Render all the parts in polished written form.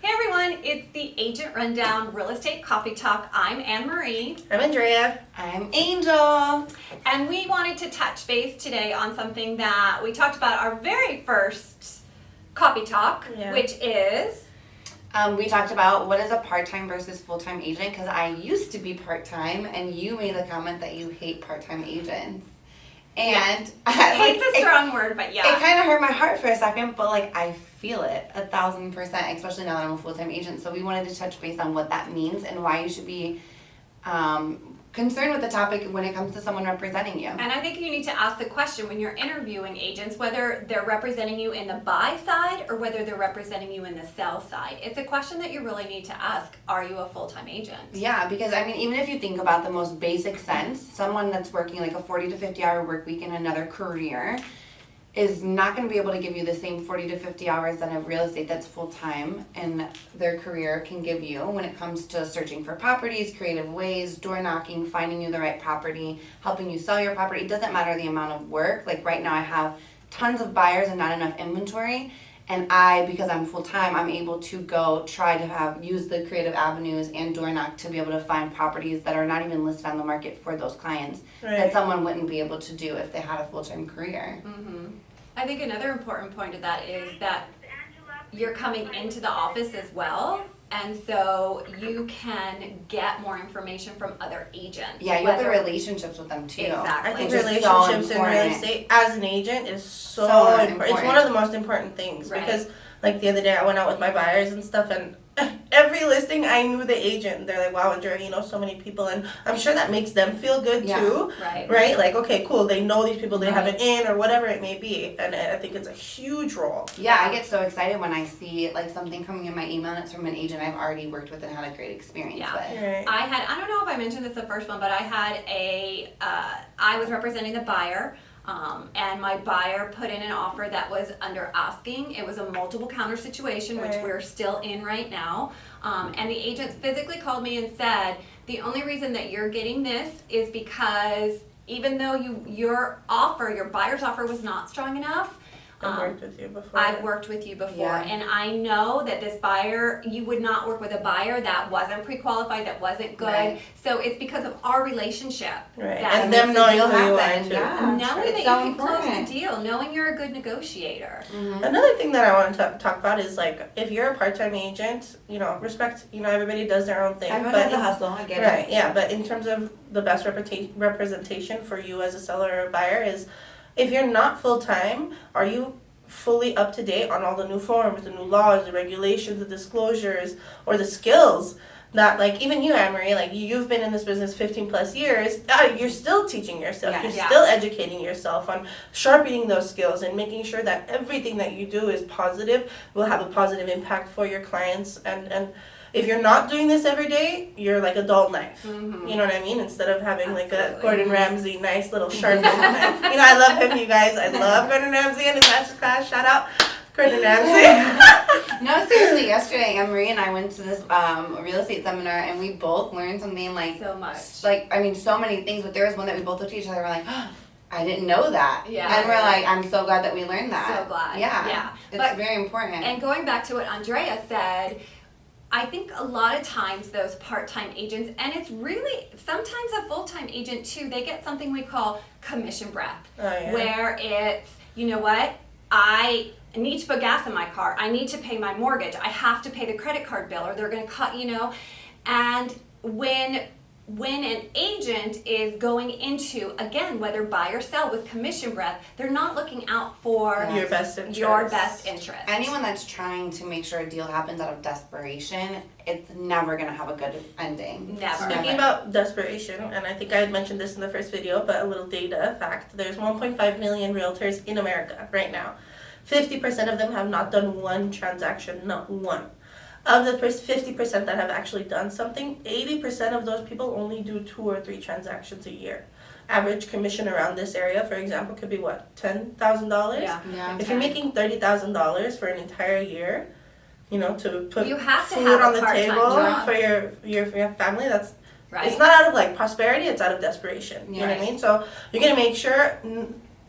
Hey everyone, it's the Agent Rundown Real Estate Coffee Talk. I'm Anne Marie. I'm Andrea. I'm Angel. And we wanted to touch base today on something that we talked about our very first coffee talk, which is... We talked about what is a part-time versus full-time agent, because I used to be part-time and you made the comment that you hate part-time agents. And hate's a strong word, but yeah. It kind of hurt my heart for a second, but I feel it 1,000%, especially now that I'm a full-time agent. So we wanted to touch base on what that means and why you should be concerned with the topic when it comes to someone representing you. And I think you need to ask the question when you're interviewing agents, whether they're representing you in the buy side or whether they're representing you in the sell side. It's a question that you really need to ask. Are you a full-time agent? Yeah, because even if you think about the most basic sense, someone that's working a 40 to 50 hour work week in another career is not going to be able to give you the same 40 to 50 hours that a real estate that's full-time in their career can give you when it comes to searching for properties, creative ways, door knocking, finding you the right property, helping you sell your property. It doesn't matter the amount of work. Right now I have tons of buyers and not enough inventory. And because I'm full-time, I'm able to go try to use the creative avenues and door knock to be able to find properties that are not even listed on the market for those clients that someone wouldn't be able to do if they had a full-time career. Mm-hmm. I think another important point of that is that you're coming into the office as well, and so you can get more information from other agents. Yeah, you have the relationships with them too. Exactly. I think Which is relationships so in real estate as an agent is so important. It's one of the most important things because the other day I went out with my buyers and stuff, and every listing I knew the agent. They're like, wow, Andrea, you know so many people, and I'm sure that makes them feel good too. Right? Okay, cool, they know these people, they have an in or whatever it may be, and I think it's a huge role. Yeah, I get so excited when I see something coming in my email and it's from an agent I've already worked with and had a great experience with. Right. I don't know if I mentioned this the first one, but I had I was representing the buyer. And my buyer put in an offer that was under asking. It was a multiple counter situation, which we're still in right now. And the agent physically called me and said, the only reason that you're getting this is because even though your buyer's offer was not strong enough, I've worked with you before. I've worked with you before, and I know that this buyer, you would not work with a buyer that wasn't pre-qualified, that wasn't good. So it's because of our relationship. And them knowing who you are too. Knowing that you can close the deal, knowing you're a good negotiator. Mm-hmm. Another thing that I want to talk about is if you're a part-time agent, respect, everybody does their own thing. Everyone has a hustle, I get it. Right, yeah, but in terms of the best representation for you as a seller or buyer is, if you're not full-time, are you fully up to date on all the new forms, the new laws, the regulations, the disclosures, or the skills that, even you, Anne-Marie, you've been in this business 15 plus years, you're still teaching yourself, you're still educating yourself on sharpening those skills and making sure that everything that you do is positive, will have a positive impact for your clients, and if you're not doing this every day, you're like a dull knife. Mm-hmm. You know what I mean? Instead of having a Gordon Ramsay nice little sharp knife. I love him, you guys. I love Gordon Ramsay and his masterclass. Shout out Gordon Ramsay. No, seriously, yesterday Marie and I went to this real estate seminar and we both learned something so much. So many things, but there was one that we both looked at each other and were like, oh, I didn't know that. Yeah. And we're like, I'm so glad that we learned that. So glad. Yeah. It's very important. And going back to what Andrea said, I think a lot of times those part-time agents, and it's really sometimes a full-time agent too, they get something we call commission breath, where it's, you know what, I need to put gas in my car, I need to pay my mortgage, I have to pay the credit card bill or they're going to cut, and when an agent is going into, again, whether buy or sell with commission breath, they're not looking out for your best interest. Anyone that's trying to make sure a deal happens out of desperation, it's never going to have a good ending. Never. Speaking about desperation, and I think I had mentioned this in the first video, but a little data fact, there's 1.5 million realtors in America right now. 50% of them have not done one transaction, not one. Of the 50% that have actually done something, 80% of those people only do 2 or 3 transactions a year. Average commission around this area, for example, could be what, $10,000? Yeah. If you're making $30,000 for an entire year, to put you have to food have on a the table job. for your family, that's it's not out of prosperity, it's out of desperation. You know what I mean? So you're gonna make sure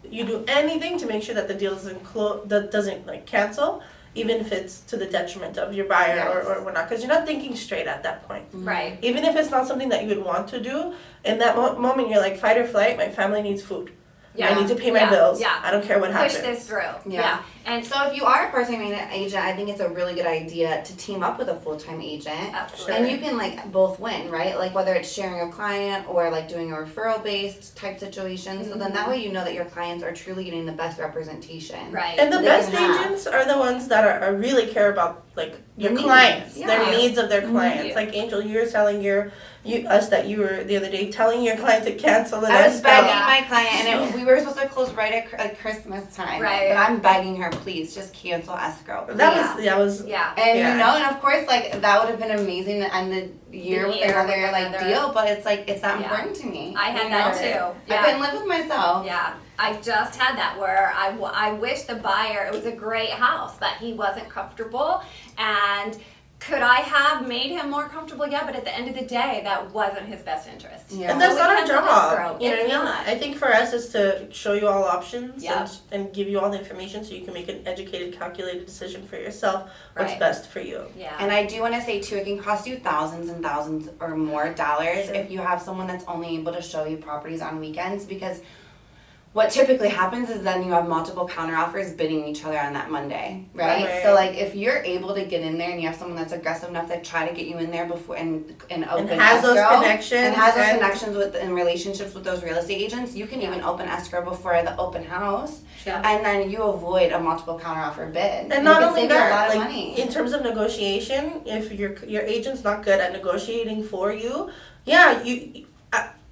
you do anything to make sure that the deal doesn't cancel. even if it's to the detriment of your buyer Yes. or whatnot, because you're not thinking straight at that point. Right. Even if it's not something that you would want to do, in that moment you're like, fight or flight, my family needs food. Yeah. I need to pay my Yeah. bills. Yeah. I don't care what Push happens. this through. Yeah. Yeah. And So if you are a part-time agent, I think it's a really good idea to team up with a full-time agent. absolutely. And you can like both win, right? Like whether it's sharing a client or like doing a referral based type situation. So then that way you know that your clients are truly getting the best representation. Right. And the They best can have. agents are the ones that are really care about like your needs, clients, yeah. their needs of their clients. Yeah. Like Angel, you were telling us that you were the other day telling your client to cancel an I was escrow. begging Yeah. my client, and we were supposed to close right at Christmas time. Right. But I'm begging her, please, just cancel escrow. That Yeah. was Yeah. And Yeah. you know, and of course, like that would have been amazing to end the year The with year another with like another- deal. But it's like it's not Yeah. important to me. I had you that know? too. I Yeah. couldn't live with myself. Yeah, I just had that where I wish the buyer, it was a great house, but he wasn't comfortable. And could I have made him more comfortable? Yeah, but at the end of the day, that wasn't his best interest. Yeah. And that's So not we our canceled job. escrow. You know It's what I mean? not. I think for us is to show you all options Yeah. and give you all the information so you can make an educated, calculated decision for yourself what's Right. best for you. Yeah. And I do want to say too, it can cost you thousands and thousands or more dollars Sure. if you have someone that's only able to show you properties on weekends, because what typically happens is then you have multiple counteroffers bidding each other on that Monday, right? Right. So like if you're able to get in there and you have someone that's aggressive enough to try to get you in there before and open And has those escrow, connections. and has those and- connections with and relationships with those real estate agents, you can even open escrow before the open house, Yeah. and then you avoid a multiple counteroffer bid. And not you can only save you a lot that, of like money. in terms of negotiation, if your agent's not good at negotiating for you, yeah,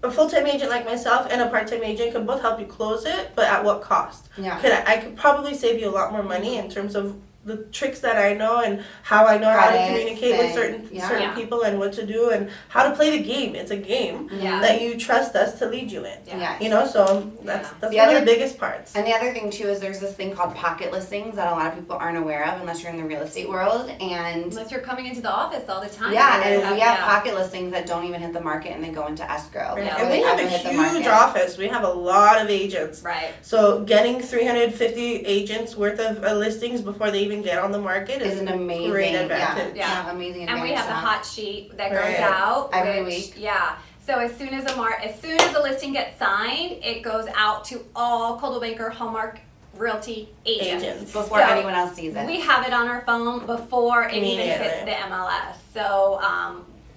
a full-time agent like myself and a part-time agent can both help you close it, but at what cost? Yeah. I could probably save you a lot more money in terms of the tricks that I know and how I know how to Credits communicate with and- certain yeah. people and what to do and how to play the game. It's a game Yeah. that you trust us to lead you in. Yeah. You know, so that's Yeah. that's The one other- of the biggest parts. And the other thing too is there's this thing called pocket listings that a lot of people aren't aware of unless you're in the real estate world. And Unless you're coming into the office all the time. yeah, Or and we have yeah. pocket listings that don't even hit the market and they go into escrow. Right. Yeah. before And we they have a ever hit the huge market. office. We have a lot of agents. Right. So getting 350 agents worth of listings before they even get on the market Is an amazing, great yeah, advantage. Yeah. amazing And we advantage. have the hot sheet that goes Right. out Every which- week. Yeah. So as soon as a listing gets signed, it goes out to all Coldwell Banker Hallmark Realty agents. before So anyone else sees it. we have it on our phone before it even hits Immediately. the MLS. So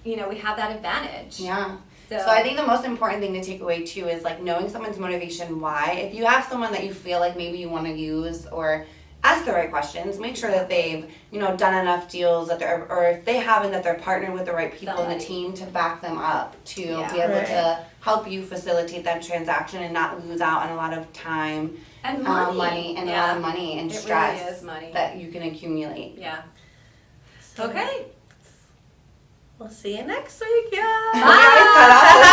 we have that advantage. Yeah. So, So I think the most important thing to take away too is like knowing someone's motivation why. If you have someone that you feel like maybe you want to use or ask the right questions, make sure that they've, done enough deals that they're, or if they haven't, that they're partnered with the right people in the Somebody. team to back them up to Yeah. be able Right. to help you facilitate that transaction and not lose out on a lot of time, and money and a lot of money and It stress really is money. that you can accumulate. Yeah. So Okay. We'll see you next week, yeah. We already cut off